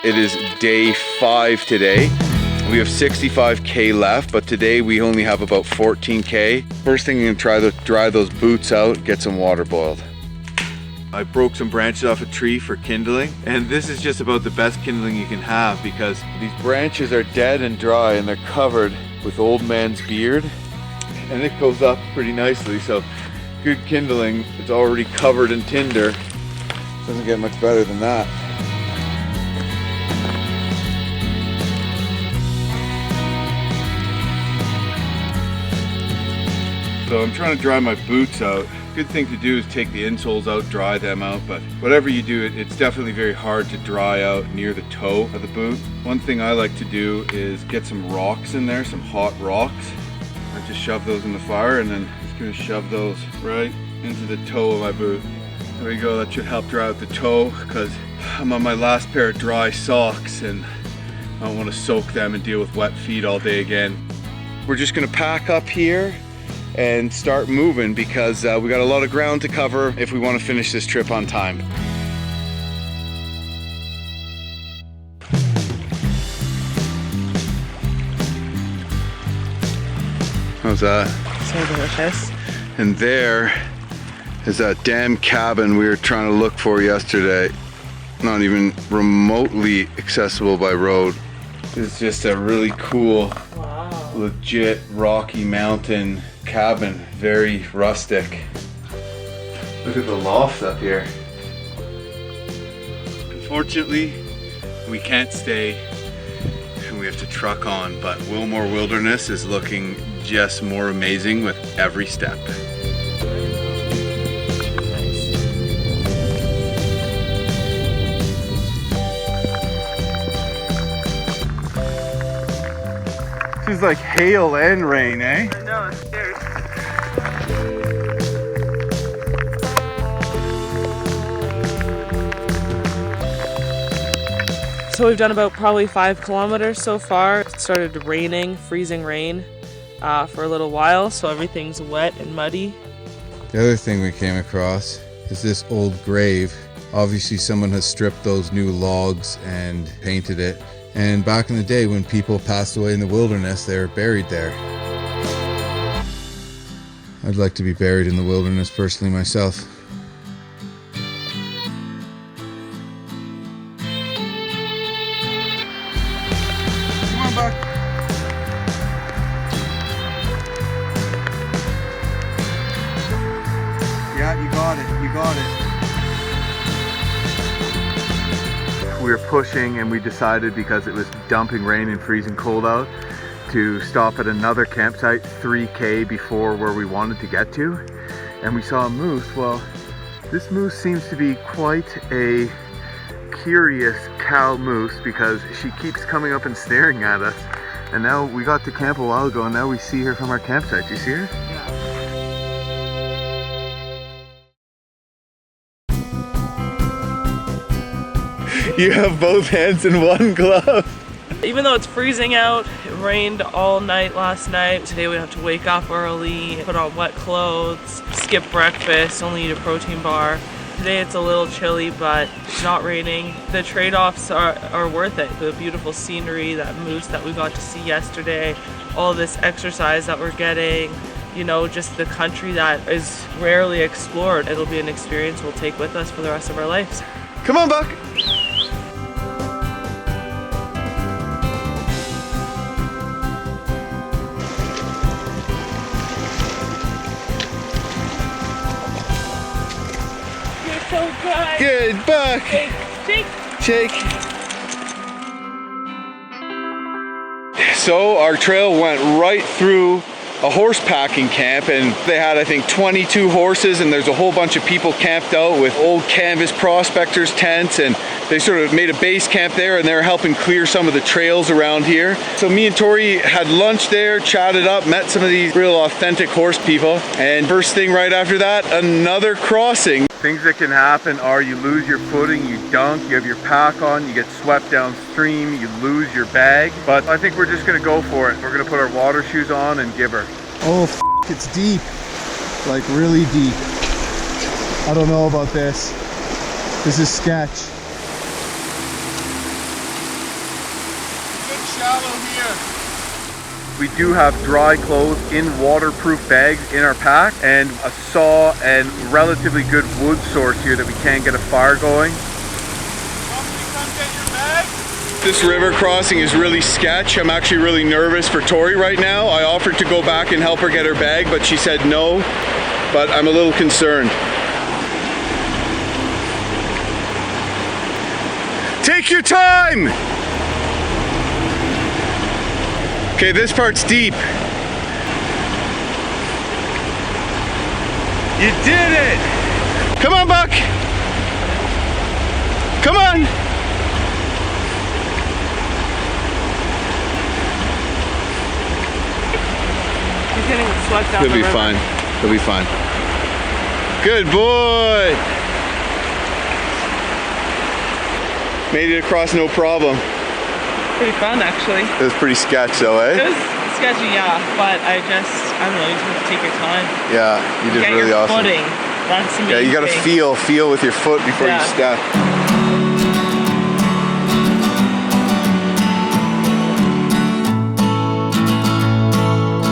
It is day 5 today. We have 65K left, but today we only have about 14K. First thing, I'm gonna try to dry those boots out, get some water boiled. I broke some branches off a tree for kindling, and this is just about the best kindling you can have because these branches are dead and dry and they're covered with old man's beard, and it goes up pretty nicely. So good kindling. It's already covered in tinder. Doesn't get much better than that. So I'm trying to dry my boots out. Good thing to do is take the insoles out, dry them out, but whatever you do, it's definitely very hard to dry out near the toe of the boot. One thing I like to do is get some rocks in there, some hot rocks. I just shove those in the fire and then just gonna shove those right into the toe of my boot. There we go, that should help dry out the toe because I'm on my last pair of dry socks and I don't want to soak them and deal with wet feet all day again. We're just gonna pack up here and start moving because we got a lot of ground to cover if we want to finish this trip on time. How's that? So delicious. And there is that damn cabin we were trying to look for yesterday. Not even remotely accessible by road. It's just a really cool, wow, legit Rocky Mountain cabin, very rustic. Look at the loft up here. Unfortunately, we can't stay and we have to truck on, but Wilmore Wilderness is looking just more amazing with every step. It's like hail and rain, eh? I know, it's scary. So we've done about probably 5 kilometers so far. It started raining, freezing rain for a little while, so everything's wet and muddy. The other thing we came across is this old grave. Obviously someone has stripped those new logs and painted it. And back in the day when people passed away in the wilderness, they were buried there. I'd like to be buried in the wilderness personally myself. Come on, Buck. Yeah, you got it, you got it. We were pushing and we decided, because it was dumping rain and freezing cold out, to stop at another campsite 3K before where we wanted to get to. And we saw a moose. Well, this moose seems to be quite a curious cow moose because she keeps coming up and staring at us. And now we got to camp a while ago and now we see her from our campsite. Do you see her? You have both hands in one glove. Even though it's freezing out, it rained all night last night. Today we have to wake up early, put on wet clothes, skip breakfast, only eat a protein bar. Today it's a little chilly, but it's not raining. The trade-offs are worth it. The beautiful scenery, that moose that we got to see yesterday, all this exercise that we're getting, you know, just the country that is rarely explored. It'll be an experience we'll take with us for the rest of our lives. Come on, Buck. So good. Good, Buck. Shake, shake. Shake. So our trail went right through a horse packing camp, and they had, I think, 22 horses, and there's a whole bunch of people camped out with old canvas prospectors tents, and they sort of made a base camp there, and they were helping clear some of the trails around here. So me and Tori had lunch there, chatted up, met some of these real authentic horse people, and first thing right after that, another crossing. Things that can happen are you lose your footing, you dunk, you have your pack on, you get swept downstream, you lose your bag. But I think we're just gonna go for it. We're gonna put our water shoes on and give her. Oh, it's deep. Like really deep. I don't know about this. This is sketch. We do have dry clothes in waterproof bags in our pack, and a saw and relatively good wood source here that we can get a fire going. This river crossing is really sketch. I'm actually really nervous for Tori right now. I offered to go back and help her get her bag, but she said no, but I'm a little concerned. Take your time! Okay, this part's deep. You did it! Come on, Buck! Come on! He's getting swept down the river. He'll be fine. He'll be fine. Good boy! Made it across no problem. Pretty fun, actually. It was pretty sketch though, eh? It was sketchy, yeah, but I don't know, you just have to take your time. Yeah, you did really awesome. Footing. That's the main Yeah, you gotta thing. feel with your foot before you step.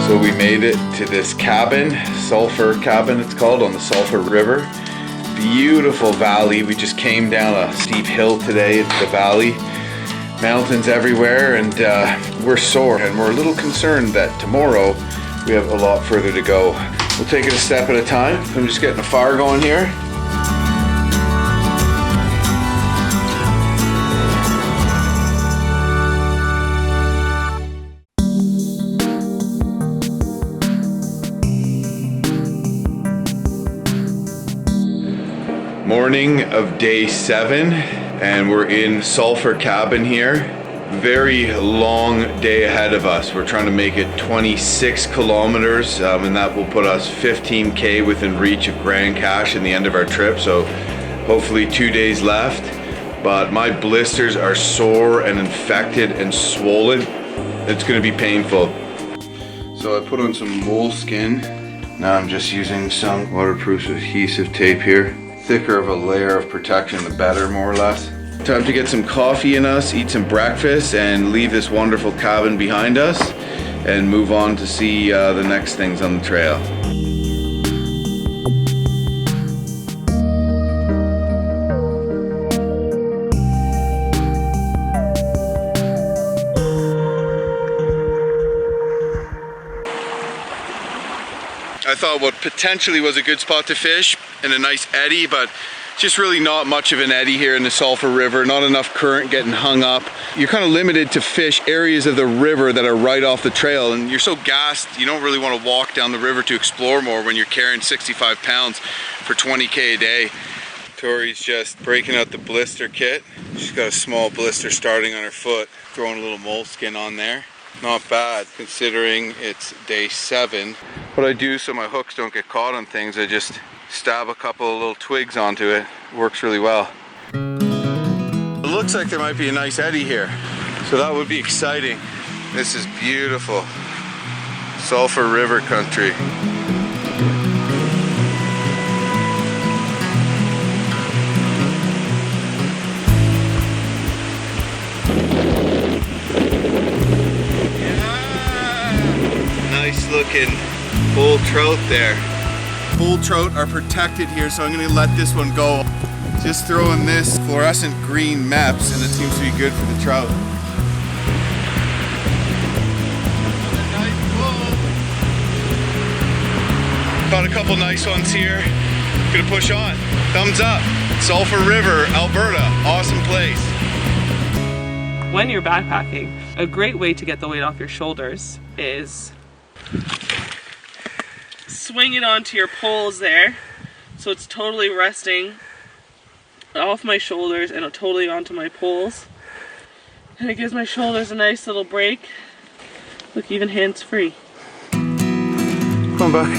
So we made it to this cabin, Sulphur Cabin it's called, on the Sulphur River. Beautiful valley. We just came down a steep hill today into the valley. Mountains everywhere, and we're sore, and we're a little concerned that tomorrow we have a lot further to go. We'll take it a step at a time. I'm just getting a fire going here. Morning of day 7, and we're in Sulphur Cabin here. Very long day ahead of us. We're trying to make it 26 kilometers, and that will put us 15K within reach of Grand Cache in the end of our trip. So hopefully 2 days left. But my blisters are sore and infected and swollen. It's gonna be painful. So I put on some moleskin. Now I'm just using some waterproof adhesive tape here. Thicker of a layer of protection, the better, more or less. Time to get some coffee in us, eat some breakfast, and leave this wonderful cabin behind us and move on to see the next things on the trail. I thought what potentially was a good spot to fish and a nice eddy, but just really not much of an eddy here in the Sulphur River, not enough current getting hung up. You're kind of limited to fish areas of the river that are right off the trail, and you're so gassed you don't really want to walk down the river to explore more when you're carrying 65 pounds for 20K a day. Tori's just breaking out the blister kit. She's got a small blister starting on her foot, throwing a little moleskin on there. Not bad considering it's day 7. What I do so my hooks don't get caught on things, I just stab a couple of little twigs onto it. It works really well. It looks like there might be a nice eddy here, so that would be exciting. This is beautiful. Sulphur River country. Nice looking bull trout there. Bull trout are protected here, so I'm going to let this one go. Just throwing this fluorescent green meps, and it seems to be good for the trout. Got a couple nice ones here. Gonna push on. Thumbs up. Sulphur River, Alberta. Awesome place. When you're backpacking, a great way to get the weight off your shoulders is swing it onto your poles there, so it's totally resting off my shoulders and totally onto my poles, and it gives my shoulders a nice little break. Look, even hands free. Come on, Buck.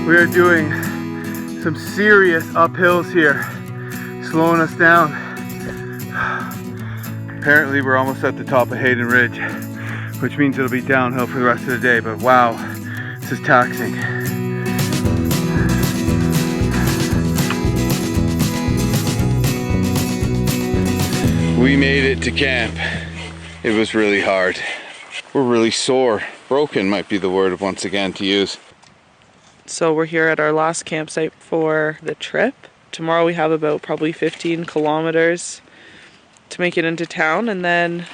We are doing some serious uphills here, slowing us down. Apparently we're almost at the top of Hayden Ridge, which means it'll be downhill for the rest of the day, but wow, this is taxing. We made it to camp. It was really hard. We're really sore. Broken might be the word once again to use. So we're here at our last campsite for the trip. Tomorrow we have about probably 15 kilometers to make it into town, and then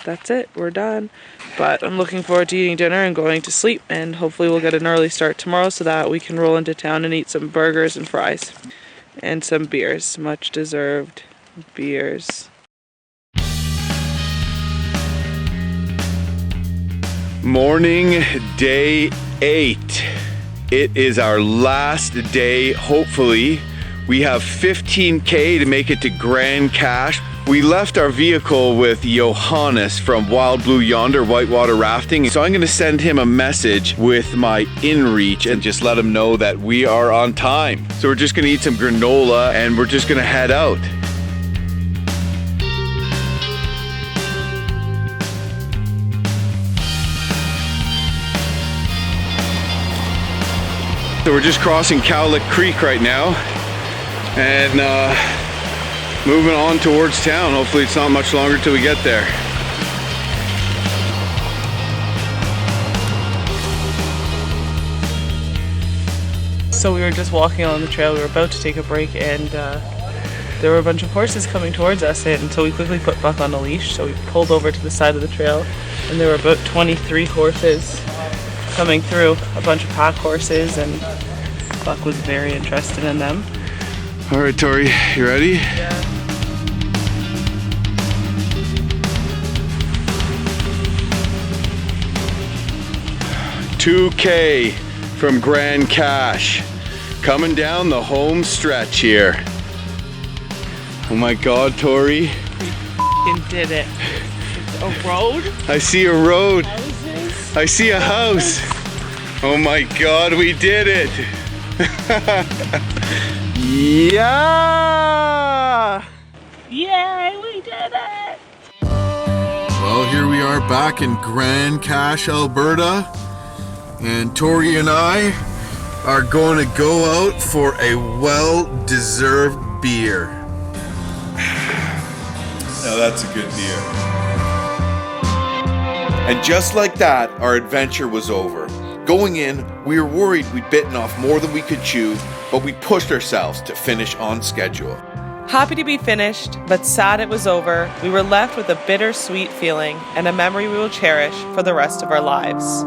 that's it, we're done. But I'm looking forward to eating dinner and going to sleep, and hopefully we'll get an early start tomorrow so that we can roll into town and eat some burgers and fries. And some beers, much deserved beers. Morning, day 8. It is our last day, hopefully. We have 15K to make it to Grand Cache. We left our vehicle with Johannes from Wild Blue Yonder Whitewater Rafting. So I'm gonna send him a message with my inReach and just let him know that we are on time. So we're just gonna eat some granola and we're just gonna head out. So we're just crossing Cowlick Creek right now and moving on towards town. Hopefully it's not much longer till we get there. So we were just walking along the trail, we were about to take a break, and there were a bunch of horses coming towards us, and so we quickly put Buck on a leash. So we pulled over to the side of the trail, and there were about 23 horses coming through, a bunch of pack horses, and Buck was very interested in them. All right, Tori, you ready? Yeah. 2K from Grand Cache. Coming down the home stretch here. Oh my God, Tori. We did it. A road? I see a road. Houses? I see a house. Oh my God, we did it. Yeah! Yay, we did it! Well, here we are back in Grand Cache, Alberta. And Tori and I are going to go out for a well-deserved beer. Now that's a good beer. And just like that, our adventure was over. Going in, we were worried we'd bitten off more than we could chew, but we pushed ourselves to finish on schedule. Happy to be finished, but sad it was over. We were left with a bittersweet feeling and a memory we will cherish for the rest of our lives.